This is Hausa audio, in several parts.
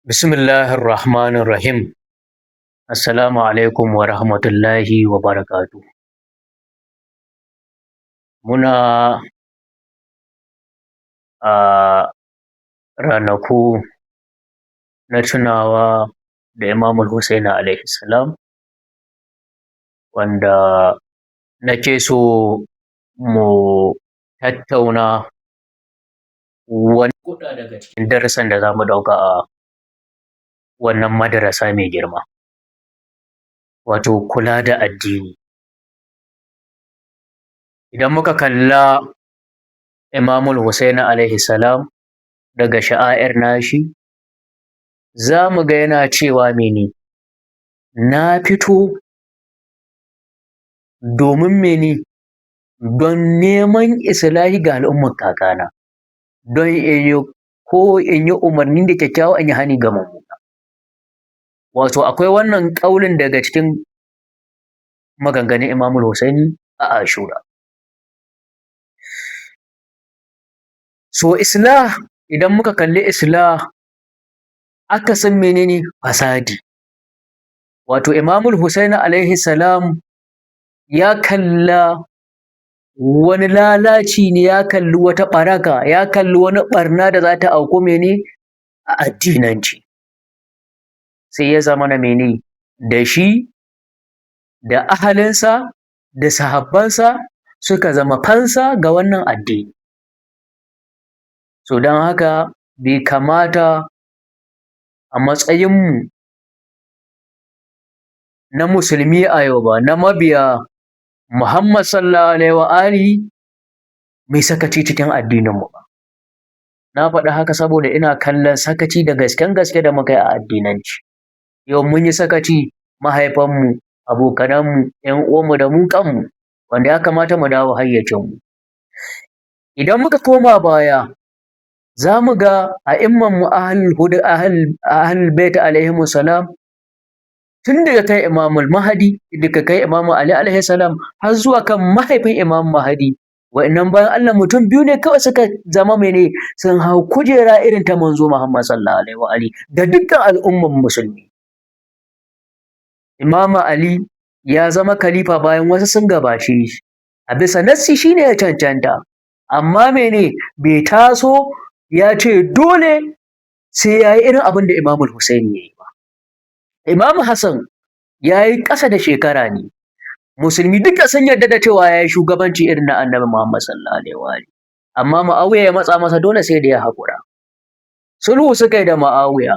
Bismillahir Rahmanir Rahim. Assalamu alaikum wa rahmatullahi wa barakatuh. Muna a ranaku na tunawa da Imamul Hussein alaihi salam wanda nake so mu tattauna wani kuɗa daga cikin darasan da za mu ɗauka a wannan madarasa mai girma, wato kula da addini. Idan muka kalla Imamul Hussein alaihi salam daga sha'air nashi, za mu ga yana cewa mene? Na fito domin mene? Don neman islahi ga al'ummar kakana, don in yi umarni da kyakkyawa in yi hani ga mummuna. Wato akwai wannan ƙaulin daga cikin maganganun Imamul Hussein a Ashura. So islah, idan muka kalli islah akasin menene? Fasadi. Wato Imamul Hussein alaihi salam ya kalla wani lalaci ne, ya kalli wata ɓaraka, ya kalli wani ɓarna da za ta auku mene? A addinance. Sai ya zamana mene? Da shi da ahalinsa da sahabbansa suka zama fansa ga wannan addini. So don haka bai kamata a matsayinmu na musulmi a yau ba, na mabiya Muhammad sallallahu alaihi wa alihi, mu yi sakaci cikin addininmu ba. Na faɗi haka saboda ina kallon sakaci da gasken gaske da muka yi a addinanci. Yau mun yi sakaci, mahaifanmu, abokananmu, ‘yan uwanmu da mu kanmu, wanda ya kamata mu dawo hayyacinmu. Idan muka koma baya, za mu ga a'immanmu ahlul bait alaihimu salam, tun daga kan Imamul Mahdi, daga kai Imamu Ali alaihi salam, har zuwa kan mahaifin Imam Mahdi, wa'innan bayan Allah mutum biyu ne kawai suka zama mene? Sun hau kujera irin ta manzo Muhammad sallallahu alaihi wa alihi da dukkan al'umman musulmi. Imamu Ali ya zama khalifa bayan wasu sun gabace shi, a bisa nassi shi ne ya cancanta, amma mene? Bai taso ya ce dole sai ya yi irin abin da Imamul Hussein ya yi ba. Imamu Hassan ya yi ƙasa da shekara ne, musulmi duka sun yarda da cewa ya yi shugabanci irin na Annabi Muhammad sallallahu alaihi wa alihi, amma Mu'awiya ya matsa masa dole sai da ya haƙura. Sulhu suka yi da Mu'awiya,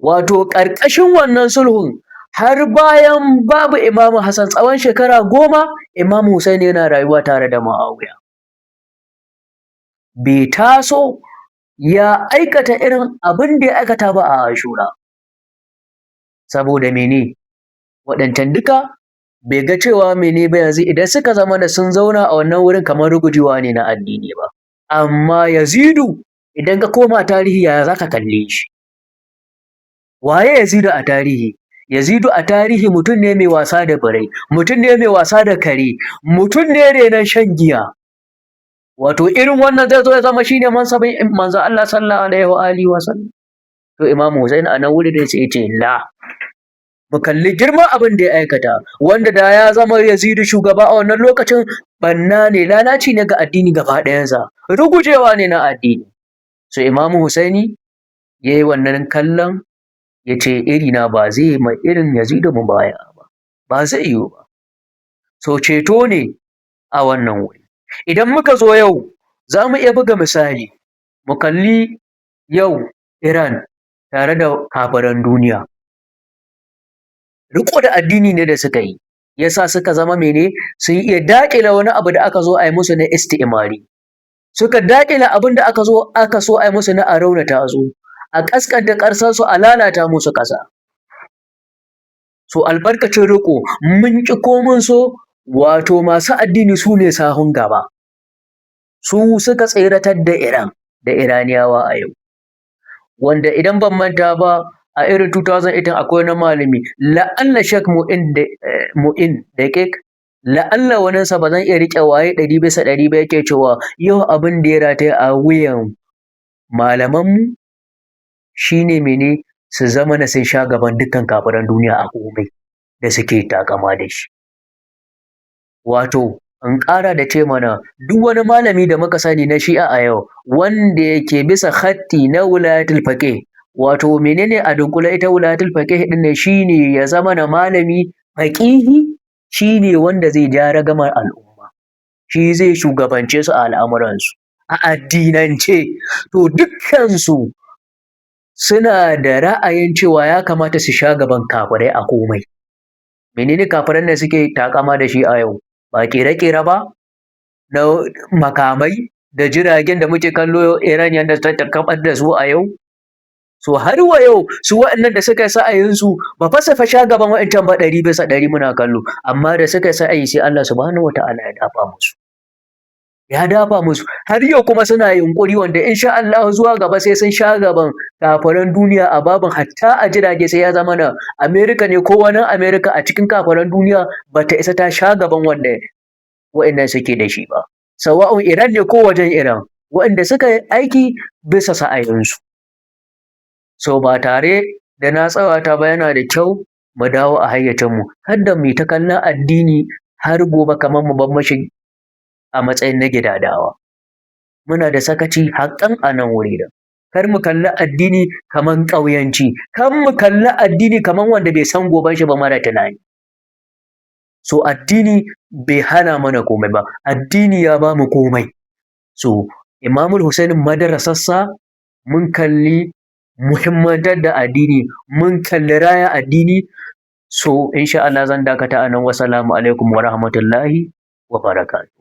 wato ƙarƙashin wannan sulhun har bayan babu Imamu Hassan tsawon shekara 10, Imamu Hussein yana rayuwa tare da Mu'awiya. Bai taso ya aikata irin abin da ya aikata ba a Ashura. Saboda mene? Waɗancan duka bai ga cewa mene ba, yanzu idan suka zama da sun zauna a wannan wurin kamar rugujewa ne na addini ba. Amma Yazidu, idan ka koma tarihi, yaya za ka kalle shi? Waye Yazidu a tarihi? Yazidu a tarihi mutum ne mai wasa da birai, mutum ne mai wasa da kare, mutum ne renon shan giya. Wato irin wannan zai zo ya zama shine mansabin manzo Allah sallallahu alaihi wa alihi wa sallam. To Imamu Hussein a nan wurin da sai ya ce la, mu kalli girman abin da ya aikata, wanda da ya zama Yazidu shugaba a wannan lokacin, banna ne, lalaci ne ga addini gaba ɗayansa, rugujewa ne na addini. So Imamu Husaini ya yi wannan kallon, ya ce irina ba zai yi ma irin Yazidu mubaya ba zai yiwu ba. So ceto ne a wannan wuri. Idan muka zo yau, za mu iya buga misali, mu kalli yau Iran tare da kafiran duniya. Riƙo da addini ne da suka yi, ya sa suka zama mene? Sun iya daƙile wani abu da aka zo a yi musu na isti'imari. Suka daƙile abin da aka so a yi musu na a raunata su, a ƙasƙanta ƙasarsu, a lalata musu ƙasa. So albarkacin riƙo, mun ƙi ko mun so, wato masu addini su ne sahun gaba. Su suka tseratar da Iran da Iraniyawa a yau. Wanda idan ban manta ba, a irin 2018 akwai wani malami, la'alla Sheikh Mu'in Daƙiƙ, la'alla waninsa ba zan iya riƙe waye 100% ba, yake cewa yau abin da ya rataya a wuyan malamanmu shine mene su zama na sun sha gaban dukkan kafiran duniya a komai da suke takama da shi. Wato in ƙara da ce mana duk wani malami da muka sani na shi'a a yau wanda yake bisa hatti na wilayatul faqih, wato menene a dunkule ita wilayatul faqih din ne, shine ya zama na malami faqihi, shine wanda zai ja ragamar al'umma, shi zai shugabance su a al'amuransu a addinance. To dukkansu suna da ra'ayin cewa ya kamata su sha gaban kafirai a komai. Menene kafiran da suke takama da shi a yau? Ba ƙere-ƙere ba na makamai da jiragen da muke kallo Iran yadda ta kaɓar da su a yau. So har wa yau su waɗannan da suka yi sa'ayinsu ba fa su fa sha gaban waɗancan ba 100% muna kallo, amma da suka yi sa'ayi sai Allah subhanahu wata'ala ya dafa musu. Ya dafa musu har yau kuma suna yunƙuri wanda insha Allah zuwa gaba sai sun sha gaban kafiran duniya a babin hatta a jirage sai ya zama na Amerika ne ko wani Amerika a cikin kafiran duniya ba ta isa ta sha gaban wanda waɗannan suke da shi ba. Sawa'un Iran ne ko wajen Iran waɗanda suka yi aiki bisa sa'ayinsu. So ba tare da na tsawata ba yana da kyau mu dawo a hayyacinmu har da mu ta kallon addini har gobe kamar mu bar mashi a matsayin na gidadawa. Muna da sakaci haƙƙan a nan wuri da. Kar mu kalli addini kamar ƙauyanci, kar mu kalli addini kamar wanda bai san goben shi ba mara tunani. So addini bai hana mana komai ba, addini ya ba mu komai. So Imamul Husaini madarasarsa mun kalli muhimmantar da addini, mun kalli raya addini. So insha Allah zan dakata a nan. Wassalamu alaikum wa rahmatullahi wa barakatuh.